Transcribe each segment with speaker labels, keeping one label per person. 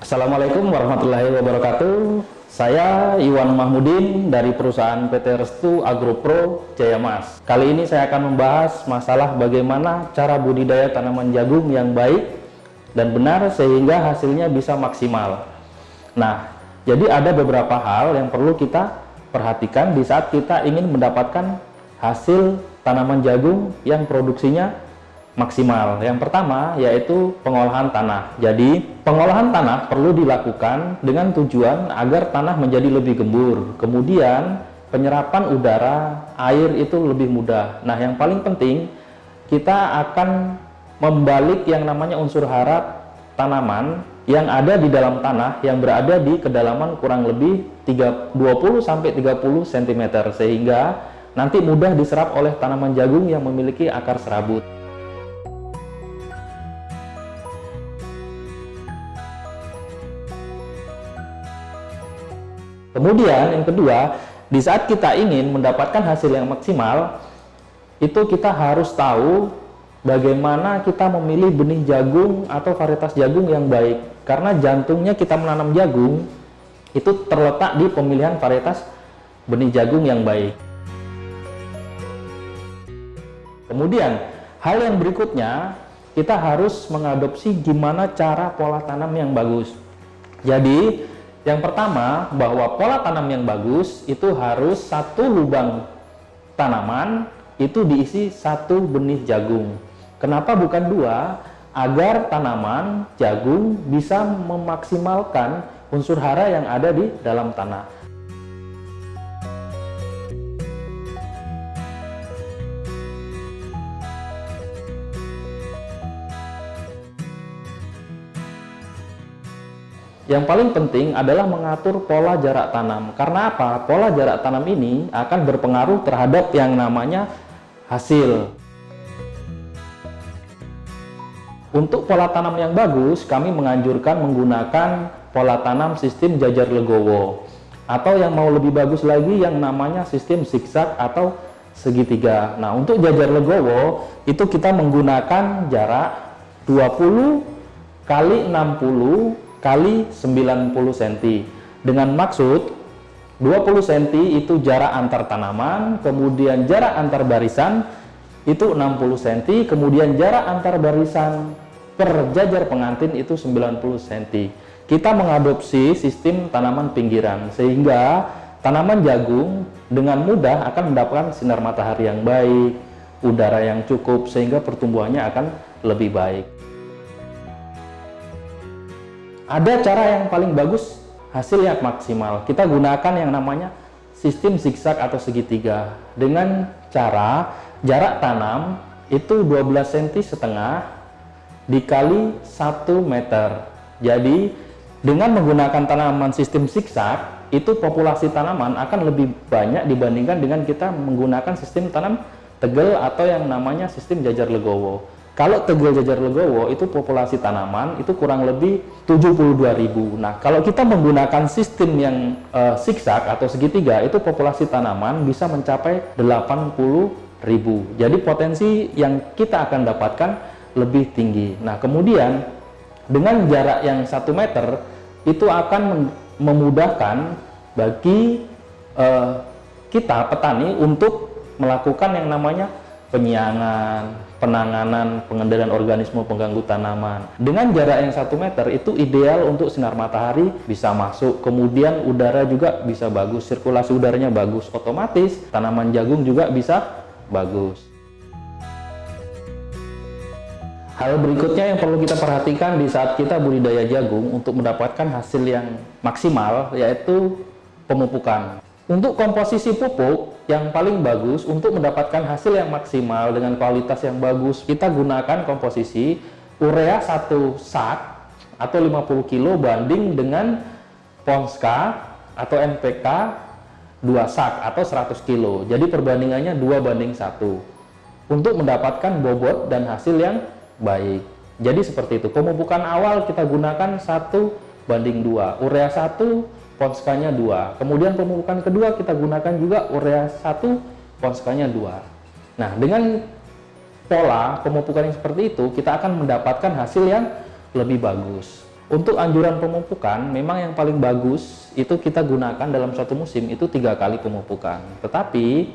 Speaker 1: Assalamualaikum warahmatullahi wabarakatuh. Saya Iwan Mahmudin dari perusahaan PT Restu Agropro Jaya Mas. Kali ini saya akan membahas masalah bagaimana cara budidaya tanaman jagung yang baik dan benar sehingga hasilnya bisa maksimal. Nah, jadi ada beberapa hal yang perlu kita perhatikan di saat kita ingin mendapatkan hasil tanaman jagung yang produksinya maksimal. Yang pertama yaitu pengolahan tanah. Jadi pengolahan tanah perlu dilakukan dengan tujuan agar tanah menjadi lebih gembur. Kemudian penyerapan udara, air itu lebih mudah. Nah, yang paling penting kita akan membalik yang namanya unsur hara tanaman yang ada di dalam tanah yang berada di kedalaman kurang lebih 20-30 cm sehingga nanti mudah diserap oleh tanaman jagung yang memiliki akar serabut. Kemudian yang kedua, di saat kita ingin mendapatkan hasil yang maksimal, itu kita harus tahu bagaimana kita memilih benih jagung atau varietas jagung yang baik. Karena jantungnya kita menanam jagung itu terletak di pemilihan varietas benih jagung yang baik. Kemudian, hal yang berikutnya, kita harus mengadopsi gimana cara pola tanam yang bagus. Jadi, yang pertama, bahwa pola tanam yang bagus itu harus satu lubang tanaman itu diisi satu benih jagung. Kenapa bukan dua? Agar tanaman jagung bisa memaksimalkan unsur hara yang ada di dalam tanah. Yang paling penting adalah mengatur pola jarak tanam. Karena apa? Pola jarak tanam ini akan berpengaruh terhadap yang namanya hasil. Untuk pola tanam yang bagus, kami menganjurkan menggunakan pola tanam sistem jajar legowo. Atau yang mau lebih bagus lagi yang namanya sistem zigzag atau segitiga. Nah, untuk jajar legowo itu kita menggunakan jarak 20 kali 60 kali 90 cm. Dengan maksud 20 cm itu jarak antar tanaman, kemudian jarak antar barisan itu 60 cm, kemudian jarak antar barisan per jajar pengantin itu 90 cm. Kita mengadopsi sistem tanaman pinggiran sehingga tanaman jagung dengan mudah akan mendapatkan sinar matahari yang baik, udara yang cukup sehingga pertumbuhannya akan lebih baik. Ada cara yang paling bagus, hasil yang maksimal. Kita gunakan yang namanya sistem zigzag atau segitiga. Dengan cara jarak tanam itu 12,5 cm dikali 1 meter. Jadi dengan menggunakan tanaman sistem zigzag, itu populasi tanaman akan lebih banyak dibandingkan dengan kita menggunakan sistem tanam tegel atau yang namanya sistem jajar legowo. Kalau tegel jajar legowo itu populasi tanaman itu kurang lebih 72.000. Nah, kalau kita menggunakan sistem yang zigzag atau segitiga itu populasi tanaman bisa mencapai 80.000. Jadi potensi yang kita akan dapatkan lebih tinggi. Nah, kemudian dengan jarak yang 1 meter itu akan memudahkan bagi kita petani untuk melakukan yang namanya penyiangan, penanganan, pengendalian organisme pengganggu tanaman. Dengan jarak yang 1 meter itu ideal untuk sinar matahari bisa masuk, kemudian udara juga bisa bagus, sirkulasi udaranya bagus, otomatis tanaman jagung juga bisa bagus. Hal berikutnya yang perlu kita perhatikan di saat kita budidaya jagung untuk mendapatkan hasil yang maksimal yaitu pemupukan. Untuk komposisi pupuk yang paling bagus untuk mendapatkan hasil yang maksimal dengan kualitas yang bagus, kita gunakan komposisi urea 1 sak atau 50 kilo banding dengan Ponska atau NPK 2 sak atau 100 kilo. Jadi perbandingannya 2:1 untuk mendapatkan bobot dan hasil yang baik. Jadi seperti itu. Pemupukan awal kita gunakan 1:2, urea 1, Ponskanya 2. Kemudian pemupukan kedua kita gunakan juga urea 1, Ponskanya 2. Nah, dengan pola pemupukan yang seperti itu, kita akan mendapatkan hasil yang lebih bagus. Untuk anjuran pemupukan, memang yang paling bagus itu kita gunakan dalam satu musim itu 3 kali pemupukan. Tetapi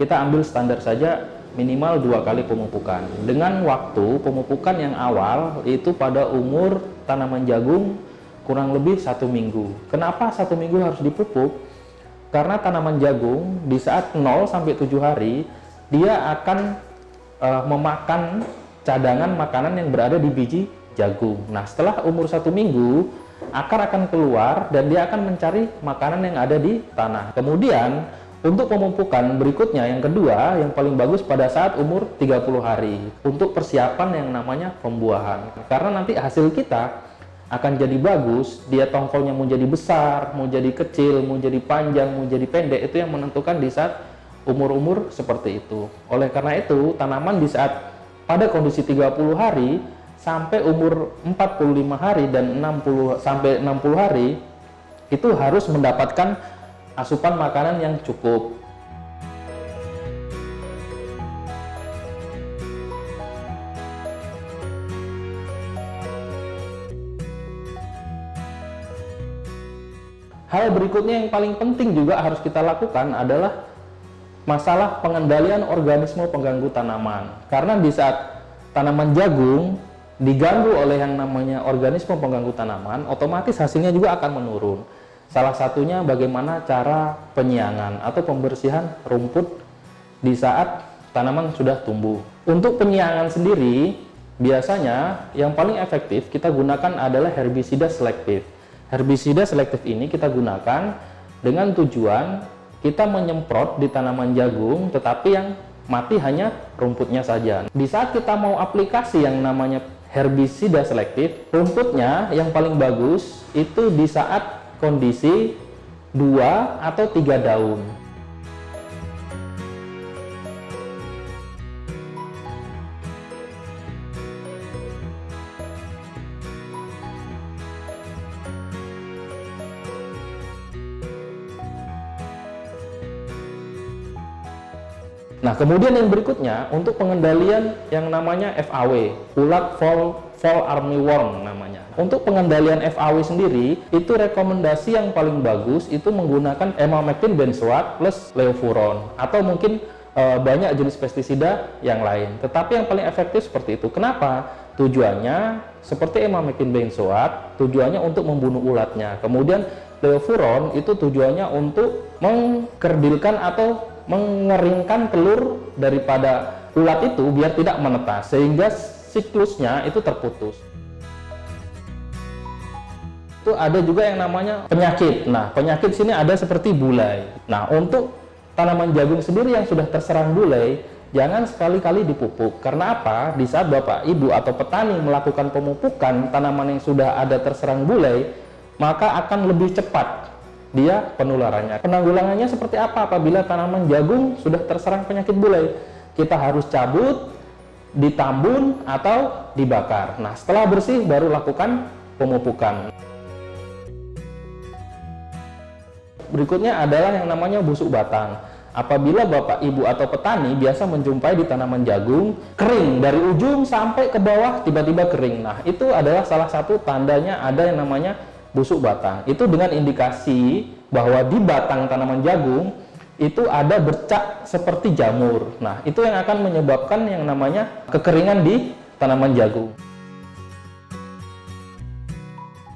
Speaker 1: kita ambil standar saja minimal 2 kali pemupukan. Dengan waktu pemupukan yang awal itu pada umur tanaman jagung kurang lebih 1 minggu. Kenapa 1 minggu harus dipupuk? Karena tanaman jagung di saat 0 sampai 7 hari dia akan memakan cadangan makanan yang berada di biji jagung. Nah, setelah umur 1 minggu, akar akan keluar dan dia akan mencari makanan yang ada di tanah. Kemudian, untuk pemupukan berikutnya, yang kedua, yang paling bagus pada saat umur 30 hari. Untuk persiapan yang namanya pembuahan. Karena nanti hasil kita akan jadi bagus, dia tongkolnya mau jadi besar, mau jadi kecil, mau jadi panjang, mau jadi pendek, itu yang menentukan di saat umur-umur seperti itu. Oleh karena itu, tanaman di saat pada kondisi 30 hari, sampai umur 45 hari dan 60 sampai 60 hari itu harus mendapatkan asupan makanan yang cukup. Hal berikutnya yang paling penting juga harus kita lakukan adalah masalah pengendalian organisme pengganggu tanaman. Karena di saat tanaman jagung diganggu oleh yang namanya organisme pengganggu tanaman, otomatis hasilnya juga akan menurun. Salah satunya bagaimana cara penyiangan atau pembersihan rumput di saat tanaman sudah tumbuh. Untuk penyiangan sendiri, biasanya yang paling efektif kita gunakan adalah herbisida selektif. Herbisida selektif ini kita gunakan dengan tujuan kita menyemprot di tanaman jagung, tetapi yang mati hanya rumputnya saja. Di saat kita mau aplikasi yang namanya herbisida selektif, rumputnya yang paling bagus itu di saat kondisi 2 atau 3 daun. Nah, kemudian yang berikutnya untuk pengendalian yang namanya FAW, ulat fall armyworm namanya. Untuk pengendalian FAW sendiri, itu rekomendasi yang paling bagus itu menggunakan emamectin benzoat plus leofuron atau mungkin banyak jenis pestisida yang lain. Tetapi yang paling efektif seperti itu. Kenapa? Tujuannya seperti emamectin benzoat, tujuannya untuk membunuh ulatnya. Kemudian leofuron itu tujuannya untuk mengkerdilkan atau mengeringkan telur daripada ulat itu biar tidak menetas sehingga siklusnya itu terputus. Itu ada juga yang namanya penyakit. Nah, penyakit sini ada seperti bulai. Nah, untuk tanaman jagung sendiri yang sudah terserang bulai, jangan sekali-kali dipupuk. Karena apa? Di saat Bapak, Ibu atau petani melakukan pemupukan tanaman yang sudah ada terserang bulai, maka akan lebih cepat dia penularannya. Penanggulangannya seperti apa apabila tanaman jagung sudah terserang penyakit bulai? Kita harus cabut, ditambun atau dibakar. Nah, setelah bersih baru lakukan pemupukan. Berikutnya adalah yang namanya busuk batang. Apabila Bapak, Ibu atau petani biasa menjumpai di tanaman jagung kering dari ujung sampai ke bawah tiba-tiba kering. Nah, itu adalah salah satu tandanya ada yang namanya busuk batang. Itu dengan indikasi bahwa di batang tanaman jagung itu ada bercak seperti jamur. Nah, itu yang akan menyebabkan yang namanya kekeringan di tanaman jagung.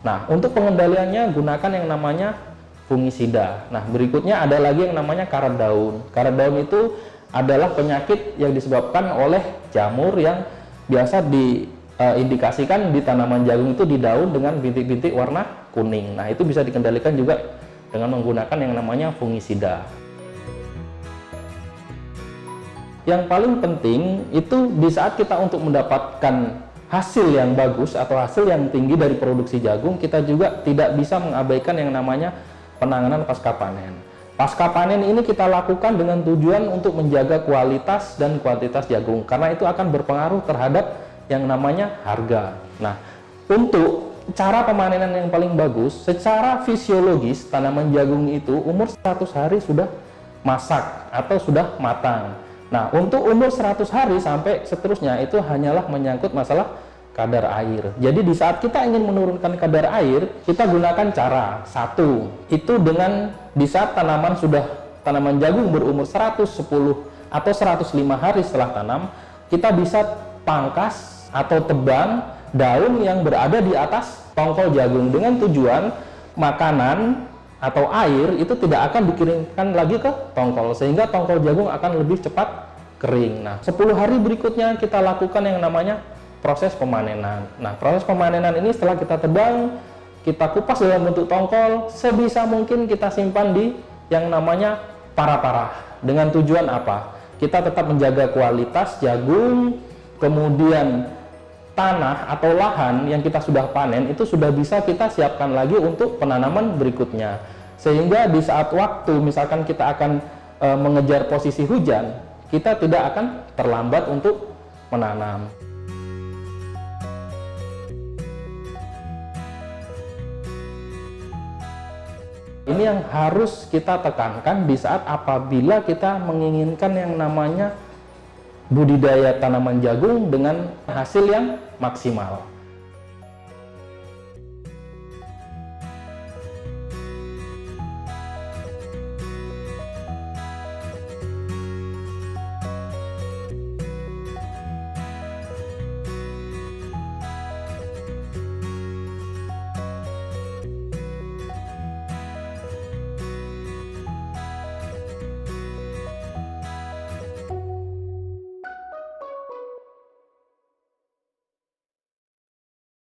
Speaker 1: Nah, untuk pengendaliannya gunakan yang namanya fungisida. Nah, berikutnya ada lagi yang namanya karat daun. Karat daun itu adalah penyakit yang disebabkan oleh jamur yang biasa diindikasikan di tanaman jagung itu di daun dengan bintik-bintik warna kuning. Nah, itu bisa dikendalikan juga dengan menggunakan yang namanya fungisida. Yang paling penting itu di saat kita untuk mendapatkan hasil yang bagus atau hasil yang tinggi dari produksi jagung, kita juga tidak bisa mengabaikan yang namanya penanganan pasca panen. Pasca panen ini kita lakukan dengan tujuan untuk menjaga kualitas dan kuantitas jagung, karena itu akan berpengaruh terhadap yang namanya harga. Nah, untuk cara pemanenan yang paling bagus, secara fisiologis tanaman jagung itu umur 100 hari sudah masak atau sudah matang. Nah, untuk umur 100 hari sampai seterusnya itu hanyalah menyangkut masalah kadar air. Jadi di saat kita ingin menurunkan kadar air, kita gunakan cara satu, itu dengan di saat tanaman jagung berumur 110 atau 105 hari setelah tanam, kita bisa pangkas atau tebang daun yang berada di atas tongkol jagung dengan tujuan makanan atau air itu tidak akan dikirimkan lagi ke tongkol, sehingga tongkol jagung akan lebih cepat kering. Nah, 10 hari berikutnya kita lakukan yang namanya proses pemanenan. Nah, proses pemanenan ini setelah kita tebang, kita kupas dalam bentuk tongkol, sebisa mungkin kita simpan di yang namanya parah-parah. Dengan tujuan apa? Kita tetap menjaga kualitas jagung, kemudian tanah atau lahan yang kita sudah panen itu sudah bisa kita siapkan lagi untuk penanaman berikutnya. Sehingga di saat waktu misalkan kita akan mengejar posisi hujan, kita tidak akan terlambat untuk menanam. Ini yang harus kita tekankan di saat apabila kita menginginkan yang namanya budidaya tanaman jagung dengan hasil yang maksimal.